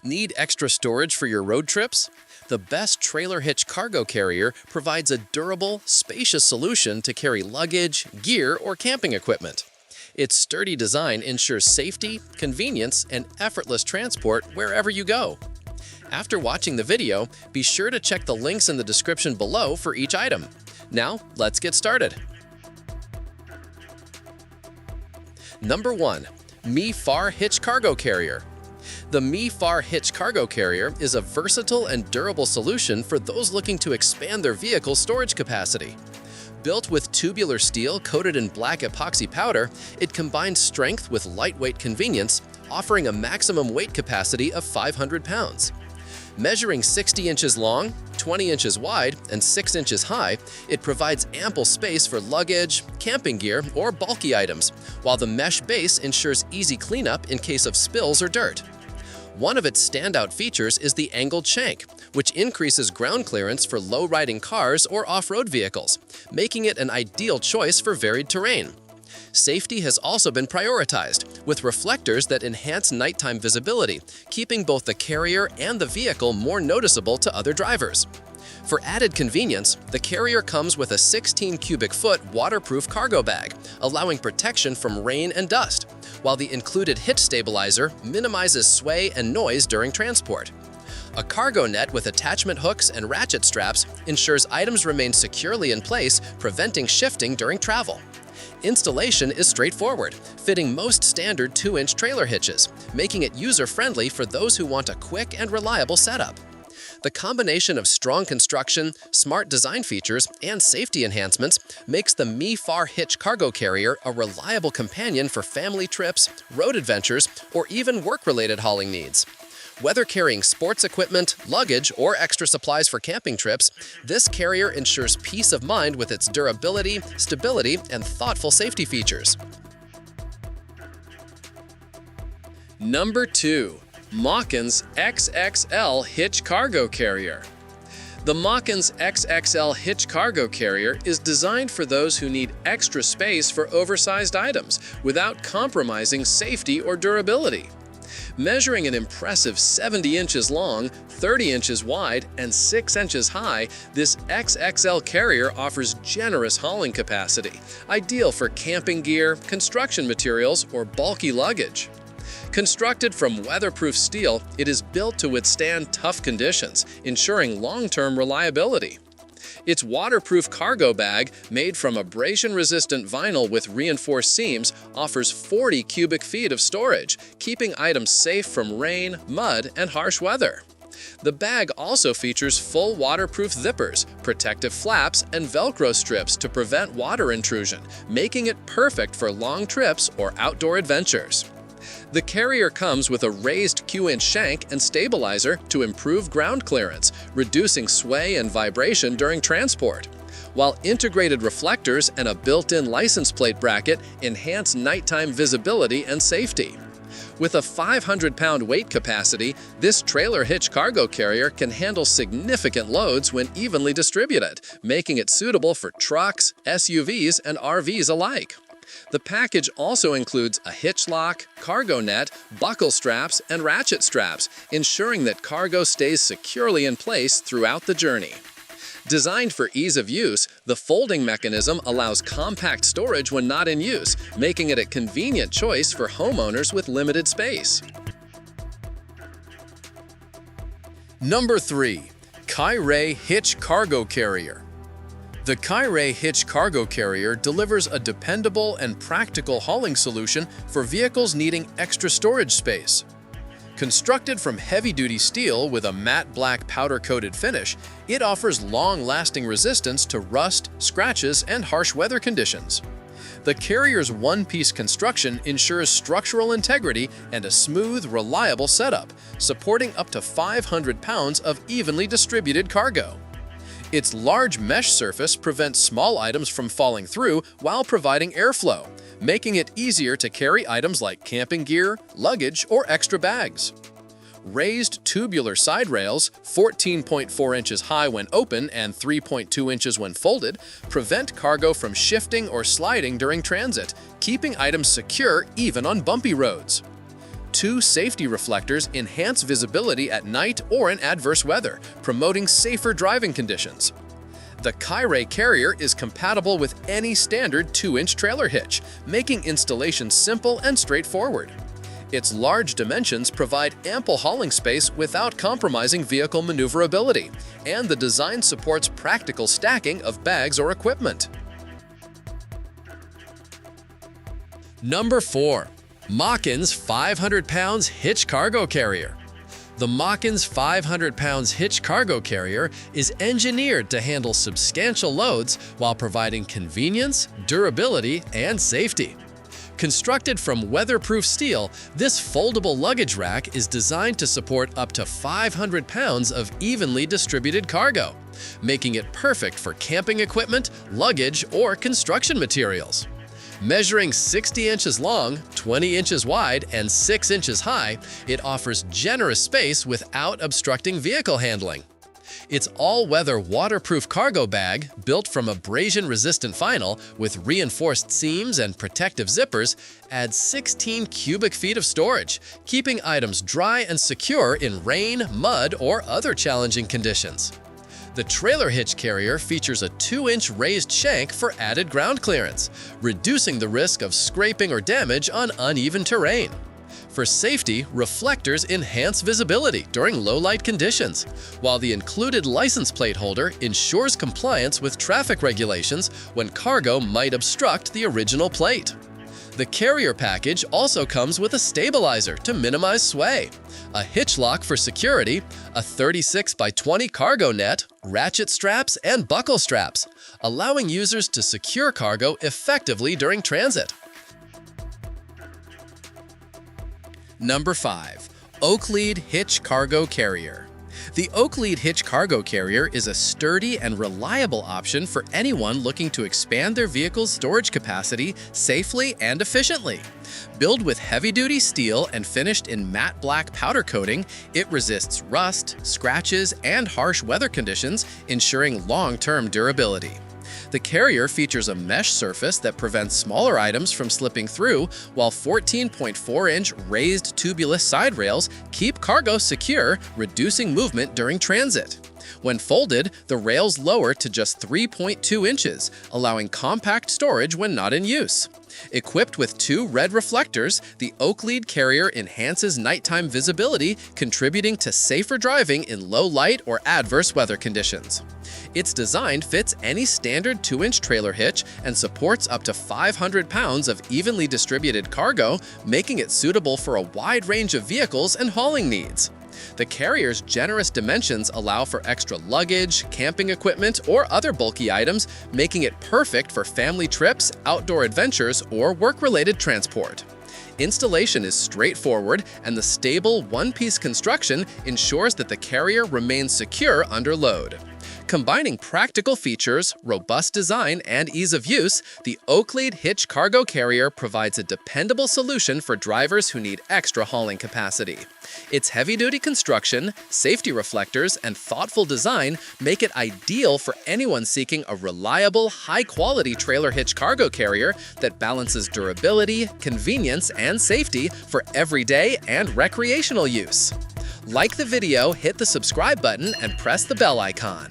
Need extra storage for your road trips? The best trailer hitch cargo carrier provides a durable, spacious solution to carry luggage, gear, or camping equipment. Its sturdy design ensures safety, convenience, and effortless transport wherever you go. After watching the video, be sure to check the links in the description below for each item. Now, let's get started. Number 1. MiFAR Hitch Cargo Carrier. The MiFAR Hitch Cargo Carrier is a versatile and durable solution for those looking to expand their vehicle's storage capacity. Built with tubular steel coated in black epoxy powder, it combines strength with lightweight convenience, offering a maximum weight capacity of 500 pounds. Measuring 60 inches long, 20 inches wide, and 6 inches high, it provides ample space for luggage, camping gear, or bulky items, while the mesh base ensures easy cleanup in case of spills or dirt. One of its standout features is the angled shank, which increases ground clearance for low-riding cars or off-road vehicles, making it an ideal choice for varied terrain. Safety has also been prioritized, with reflectors that enhance nighttime visibility, keeping both the carrier and the vehicle more noticeable to other drivers. For added convenience, the carrier comes with a 16 cubic foot waterproof cargo bag, allowing protection from rain and dust, while the included hitch stabilizer minimizes sway and noise during transport. A cargo net with attachment hooks and ratchet straps ensures items remain securely in place, preventing shifting during travel. Installation is straightforward, fitting most standard 2-inch trailer hitches, making it user-friendly for those who want a quick and reliable setup. The combination of strong construction, smart design features, and safety enhancements makes the MiFAR Hitch Cargo Carrier a reliable companion for family trips, road adventures, or even work-related hauling needs. Whether carrying sports equipment, luggage, or extra supplies for camping trips, this carrier ensures peace of mind with its durability, stability, and thoughtful safety features. Number 2. Mockins XXL Hitch Cargo Carrier. The Mockins XXL Hitch Cargo Carrier is designed for those who need extra space for oversized items without compromising safety or durability. Measuring an impressive 70 inches long, 30 inches wide, and 6 inches high, this XXL carrier offers generous hauling capacity, ideal for camping gear, construction materials, or bulky luggage. Constructed from weatherproof steel, it is built to withstand tough conditions, ensuring long-term reliability. Its waterproof cargo bag, made from abrasion-resistant vinyl with reinforced seams, offers 40 cubic feet of storage, keeping items safe from rain, mud, and harsh weather. The bag also features full waterproof zippers, protective flaps, and Velcro strips to prevent water intrusion, making it perfect for long trips or outdoor adventures. The carrier comes with a raised Q-inch shank and stabilizer to improve ground clearance, reducing sway and vibration during transport, while integrated reflectors and a built-in license plate bracket enhance nighttime visibility and safety. With a 500-pound weight capacity, this trailer hitch cargo carrier can handle significant loads when evenly distributed, making it suitable for trucks, SUVs, and RVs alike. The package also includes a hitch lock, cargo net, buckle straps, and ratchet straps, ensuring that cargo stays securely in place throughout the journey. Designed for ease of use, the folding mechanism allows compact storage when not in use, making it a convenient choice for homeowners with limited space. Number 3. KAIRAY Hitch Cargo Carrier. The KAIRAY Hitch Cargo Carrier delivers a dependable and practical hauling solution for vehicles needing extra storage space. Constructed from heavy-duty steel with a matte black powder-coated finish, it offers long-lasting resistance to rust, scratches, and harsh weather conditions. The carrier's one-piece construction ensures structural integrity and a smooth, reliable setup, supporting up to 500 pounds of evenly distributed cargo. Its large mesh surface prevents small items from falling through while providing airflow, making it easier to carry items like camping gear, luggage, or extra bags. Raised tubular side rails, 14.4 inches high when open and 3.2 inches when folded, prevent cargo from shifting or sliding during transit, keeping items secure even on bumpy roads. two safety reflectors enhance visibility at night or in adverse weather, promoting safer driving conditions. The KAIRAY carrier is compatible with any standard 2-inch trailer hitch, making installation simple and straightforward. Its large dimensions provide ample hauling space without compromising vehicle maneuverability, and the design supports practical stacking of bags or equipment. Number 4. Mockins 500 pounds Hitch Cargo Carrier. The Mockins 500 pounds Hitch Cargo Carrier is engineered to handle substantial loads while providing convenience, durability, and safety. Constructed from weatherproof steel, this foldable luggage rack is designed to support up to 500 pounds of evenly distributed cargo, making it perfect for camping equipment, luggage, or construction materials. Measuring 60 inches long, 20 inches wide, and 6 inches high, it offers generous space without obstructing vehicle handling. Its all-weather waterproof cargo bag, built from abrasion-resistant vinyl with reinforced seams and protective zippers, adds 16 cubic feet of storage, keeping items dry and secure in rain, mud, or other challenging conditions. The trailer hitch carrier features a 2-inch raised shank for added ground clearance, reducing the risk of scraping or damage on uneven terrain. For safety, reflectors enhance visibility during low-light conditions, while the included license plate holder ensures compliance with traffic regulations when cargo might obstruct the original plate. The carrier package also comes with a stabilizer to minimize sway, a hitch lock for security, a 36 by 20 cargo net, ratchet straps, and buckle straps, allowing users to secure cargo effectively during transit. Number 5. OKLEAD Hitch Cargo Carrier. The OKLEAD Hitch Cargo Carrier is a sturdy and reliable option for anyone looking to expand their vehicle's storage capacity safely and efficiently. Built with heavy-duty steel and finished in matte black powder coating, it resists rust, scratches, and harsh weather conditions, ensuring long-term durability. The carrier features a mesh surface that prevents smaller items from slipping through, while 14.4-inch raised tubulous side rails keep cargo secure, reducing movement during transit. When folded, the rails lower to just 3.2 inches, allowing compact storage when not in use. Equipped with 2 red reflectors, the OKLEAD carrier enhances nighttime visibility, contributing to safer driving in low light or adverse weather conditions. Its design fits any standard 2-inch trailer hitch and supports up to 500 pounds of evenly distributed cargo, making it suitable for a wide range of vehicles and hauling needs. The carrier's generous dimensions allow for extra luggage, camping equipment, or other bulky items, making it perfect for family trips, outdoor adventures, or work-related transport. Installation is straightforward, and the stable one-piece construction ensures that the carrier remains secure under load. Combining practical features, robust design, and ease of use, the OKLEAD Hitch Cargo Carrier provides a dependable solution for drivers who need extra hauling capacity. Its heavy-duty construction, safety reflectors, and thoughtful design make it ideal for anyone seeking a reliable, high-quality trailer hitch cargo carrier that balances durability, convenience, and safety for everyday and recreational use. Like the video, hit the subscribe button, and press the bell icon.